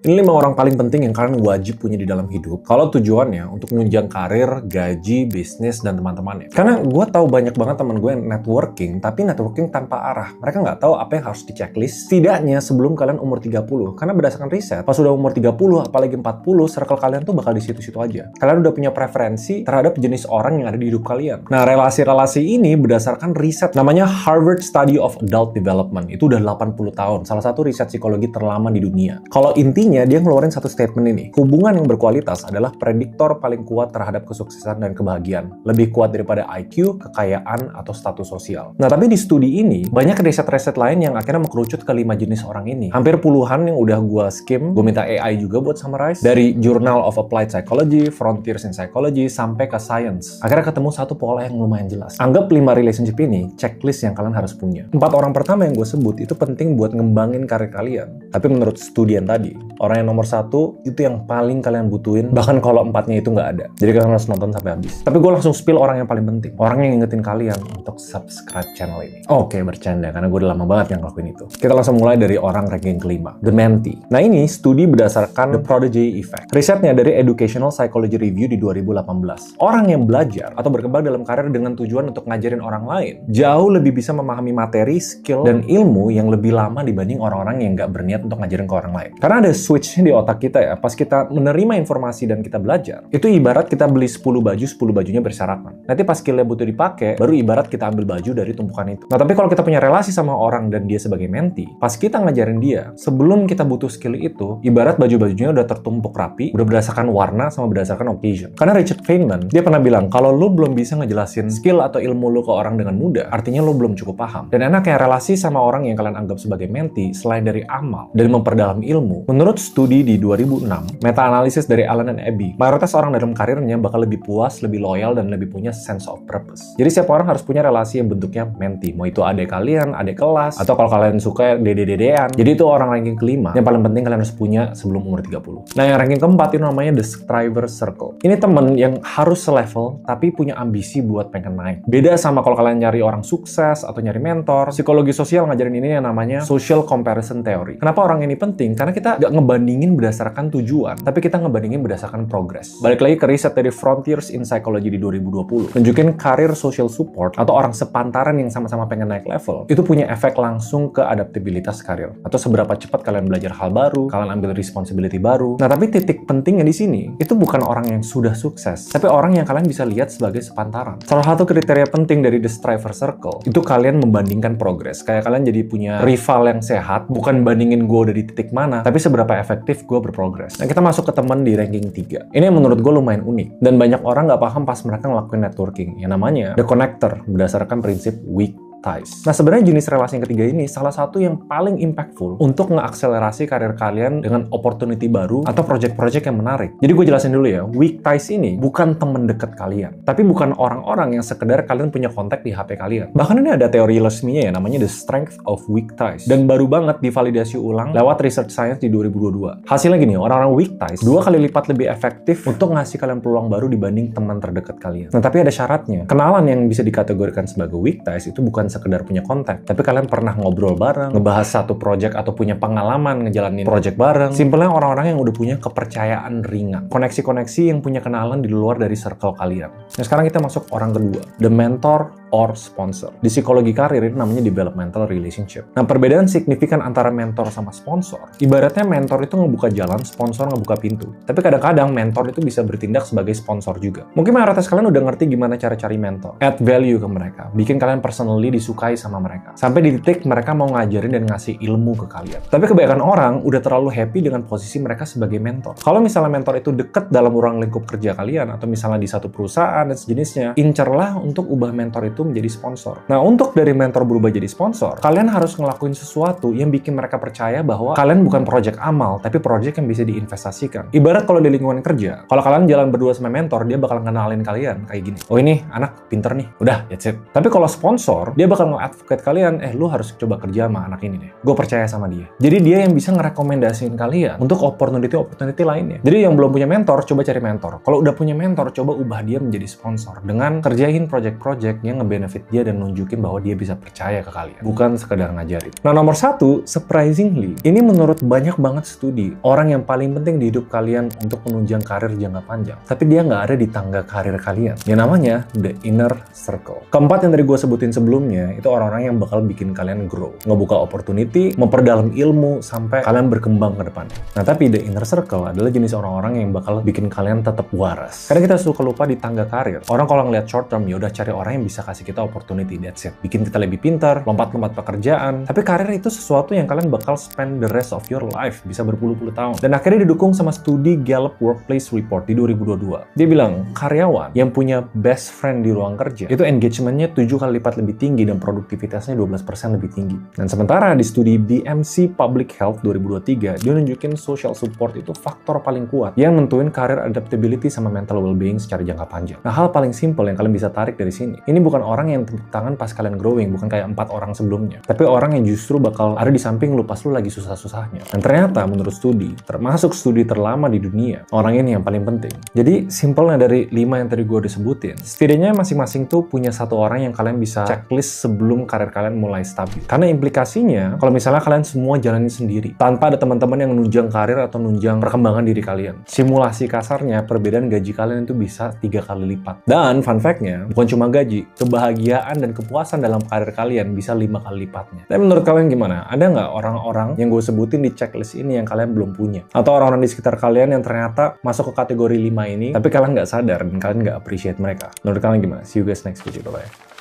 Ini 5 orang paling penting yang kalian wajib punya di dalam hidup kalau tujuannya untuk menunjang karir, gaji, bisnis, dan teman-temannya. Karena gue tahu banyak banget teman gue yang networking, tapi networking tanpa arah. Mereka nggak tahu apa yang harus di-checklist setidaknya sebelum kalian umur 30. Karena berdasarkan riset, pas udah umur 30, apalagi 40, circle kalian tuh bakal di situ-situ aja. Kalian udah punya preferensi terhadap jenis orang yang ada di hidup kalian. Nah, relasi-relasi ini berdasarkan riset namanya Harvard Study of Adult Development. Itu udah 80 tahun. Salah satu riset psikologi terlama di dunia. Kalau intinya, dia ngeluarin satu statement ini. Hubungan yang berkualitas adalah prediktor paling kuat terhadap kesuksesan dan kebahagiaan. Lebih kuat daripada IQ, kekayaan, atau status sosial. Nah, tapi di studi ini, banyak riset-riset lain yang akhirnya mengerucut ke 5 jenis orang ini. Hampir puluhan yang udah gue skim. Gue minta AI juga buat summarize. Dari Journal of Applied Psychology, Frontiers in Psychology, sampai ke Science. Akhirnya ketemu satu pola yang lumayan jelas. Anggap 5 relationship ini, checklist yang kalian harus punya. 4 orang pertama yang gue sebut, itu penting buat ngembangin karir kalian. Tapi menurut studi yang tadi, orang yang nomor 1 itu yang paling kalian butuhin, bahkan kalau 4-nya itu nggak ada. Jadi kalian harus nonton sampai habis. Tapi gue langsung spill orang yang paling penting, orang yang ngingetin kalian untuk subscribe channel ini. Oke, bercanda karena gue udah lama banget yang ngelakuin itu. Kita langsung mulai dari orang ranking kelima, The Mentee. Nah, ini studi berdasarkan The Prodigy Effect. Risetnya dari Educational Psychology Review di 2018. Orang yang belajar atau berkembang dalam karir dengan tujuan untuk ngajarin orang lain jauh lebih bisa memahami materi, skill, dan ilmu yang lebih lama dibanding orang-orang yang nggak berniat untuk ngajarin ke orang lain. Karena ada switch di otak kita ya, pas kita menerima informasi dan kita belajar, itu ibarat kita beli 10 baju, 10 bajunya berserakan. Nanti pas skillnya butuh dipakai, baru ibarat kita ambil baju dari tumpukan itu. Nah, tapi kalau kita punya relasi sama orang dan dia sebagai mentee, pas kita ngajarin dia, sebelum kita butuh skill itu, ibarat baju-bajunya udah tertumpuk rapi, udah berdasarkan warna sama berdasarkan occasion. Karena Richard Feynman, dia pernah bilang, kalau lu belum bisa ngejelasin skill atau ilmu lu ke orang dengan mudah, artinya lu belum cukup paham. Dan enaknya relasi sama orang yang kalian anggap sebagai mentee, selain dari amal dan memperdalam ilmu, menurut studi di 2006, meta-analisis dari Allen dan Abby, mayoritas orang dalam karirnya bakal lebih puas, lebih loyal, dan lebih punya sense of purpose. Jadi setiap orang harus punya relasi yang bentuknya mentee. Mau itu adik kalian, adik kelas, atau kalau kalian suka dede-dedean. Jadi itu orang ranking kelima yang paling penting kalian harus punya sebelum umur 30. Nah, yang ranking keempat itu namanya The Striver Circle. Ini temen yang harus selevel, tapi punya ambisi buat pengen naik. Beda sama kalau kalian nyari orang sukses atau nyari mentor. Psikologi sosial ngajarin ini yang namanya Social Comparison Theory. Kenapa orang ini penting? Karena kita nggak ngebandingin berdasarkan tujuan, tapi kita ngebandingin berdasarkan progress. Balik lagi ke riset dari Frontiers in Psychology di 2020. Nunjukin karir social support atau orang sepantaran yang sama-sama pengen naik level, itu punya efek langsung ke adaptabilitas karir. Atau seberapa cepat kalian belajar hal baru, kalian ambil responsibility baru. Nah, tapi titik pentingnya di sini, itu bukan orang yang sudah sukses, tapi orang yang kalian bisa lihat sebagai sepantaran. Salah satu kriteria penting dari The Striver Circle, itu kalian membandingkan progress. Kayak kalian jadi punya rival yang sehat, bukan bandingin gue udah di titik mana, tapi seberapa efektif gue berprogres. Nah, kita masuk ke teman di ranking 3. Ini yang menurut gue lumayan unik, dan banyak orang nggak paham pas mereka ngelakuin networking, yang namanya The Connector, berdasarkan prinsip weak ties. Nah, sebenarnya jenis relasi yang ketiga ini salah satu yang paling impactful untuk ngeakselerasi karir kalian dengan opportunity baru atau project-project yang menarik. Jadi gue jelasin dulu ya, weak ties ini bukan temen deket kalian, tapi bukan orang-orang yang sekedar kalian punya kontak di HP kalian. Bahkan ini ada teori resminya ya, namanya The Strength of Weak Ties. Dan baru banget divalidasi ulang lewat Research Science di 2022. Hasilnya gini, orang-orang weak ties 2 kali lipat lebih efektif untuk ngasih kalian peluang baru dibanding teman terdekat kalian. Nah, tapi ada syaratnya. Kenalan yang bisa dikategorikan sebagai weak ties itu bukan sekedar punya kontak, tapi kalian pernah ngobrol bareng, ngebahas satu project atau punya pengalaman ngejalanin project bareng. Simpelnya orang-orang yang udah punya kepercayaan ringan, koneksi-koneksi yang punya kenalan di luar dari circle kalian. Nah, sekarang kita masuk orang kedua, The Mentor or Sponsor. Di psikologi karir ini namanya developmental relationship. Nah, perbedaan signifikan antara mentor sama sponsor, ibaratnya mentor itu ngebuka jalan, sponsor ngebuka pintu. Tapi kadang-kadang mentor itu bisa bertindak sebagai sponsor juga. Mungkin mayoritas kalian udah ngerti gimana cara cari mentor. Add value ke mereka, bikin kalian personally disukai sama mereka. Sampai di titik mereka mau ngajarin dan ngasih ilmu ke kalian. Tapi kebanyakan orang udah terlalu happy dengan posisi mereka sebagai mentor. Kalau misalnya mentor itu deket dalam ruang lingkup kerja kalian, atau misalnya di satu perusahaan dan sejenisnya, incerlah untuk ubah mentor itu menjadi sponsor. Nah, untuk dari mentor berubah jadi sponsor, kalian harus ngelakuin sesuatu yang bikin mereka percaya bahwa kalian bukan project amal, tapi project yang bisa diinvestasikan. Ibarat kalau di lingkungan kerja, kalau kalian jalan berdua sama mentor, dia bakal ngenalin kalian kayak gini. Oh, ini anak pinter nih. Udah, that's it. Tapi kalau sponsor, dia bakal nge-advocate kalian, lu harus coba kerja sama anak ini deh. Gue percaya sama dia. Jadi dia yang bisa ngerekomendasiin kalian untuk opportunity lainnya. Jadi yang belum punya mentor, coba cari mentor. Kalau udah punya mentor, coba ubah dia menjadi sponsor dengan kerjain project-project yang ngebenefit dia dan nunjukin bahwa dia bisa percaya ke kalian, bukan sekedar ngajarin. Nah, nomor satu, surprisingly, ini menurut banyak banget studi, orang yang paling penting di hidup kalian untuk menunjang karir jangka panjang, tapi dia nggak ada di tangga karir kalian, yang namanya the inner circle. Keempat yang tadi gue sebutin sebelumnya, itu orang-orang yang bakal bikin kalian grow, ngebuka opportunity, memperdalam ilmu, sampai kalian berkembang ke depan. Nah, tapi the inner circle adalah jenis orang-orang yang bakal bikin kalian tetap waras. Karena kita suka lupa di tangga karir. Orang kalau ngeliat short term, ya udah cari orang yang bisa kasih kita opportunity, that's it. Bikin kita lebih pintar, lompat-lompat pekerjaan. Tapi karir itu sesuatu yang kalian bakal spend the rest of your life, bisa berpuluh-puluh tahun. Dan akhirnya didukung sama studi Gallup Workplace Report di 2022. Dia bilang, karyawan yang punya best friend di ruang kerja, itu engagementnya 7 kali lipat lebih tinggi dan produktivitasnya 12% lebih tinggi. Dan sementara di studi BMC Public Health 2023, dia nunjukin social support itu faktor paling kuat yang nentuin karir adaptability sama mental well-being secara jangka panjang. Nah, hal paling simple yang kalian bisa tarik dari sini, ini bukan orang yang tepuk tangan pas kalian growing, bukan kayak 4 orang sebelumnya, tapi orang yang justru bakal ada di samping lu pas lu lagi susah-susahnya. Dan ternyata menurut studi, termasuk studi terlama di dunia, orang ini yang paling penting. Jadi simpelnya dari 5 yang tadi gue udah sebutin, setidaknya masing-masing tuh punya satu orang yang kalian bisa checklist sebelum karir kalian mulai stabil. Karena implikasinya, kalau misalnya kalian semua jalanin sendiri, tanpa ada teman-teman yang nunjang karir atau nunjang perkembangan diri kalian, simulasi kasarnya perbedaan gaji kalian itu bisa 3 kali lipat. Dan fun fact-nya, bukan cuma gaji, kebahagiaan dan kepuasan dalam karir kalian bisa 5 kali lipatnya. Tapi menurut kalian gimana? Ada nggak orang-orang yang gue sebutin di checklist ini yang kalian belum punya? Atau orang-orang di sekitar kalian yang ternyata masuk ke kategori 5 ini, tapi kalian nggak sadar dan kalian nggak appreciate mereka? Menurut kalian gimana? See you guys next video, bye-bye.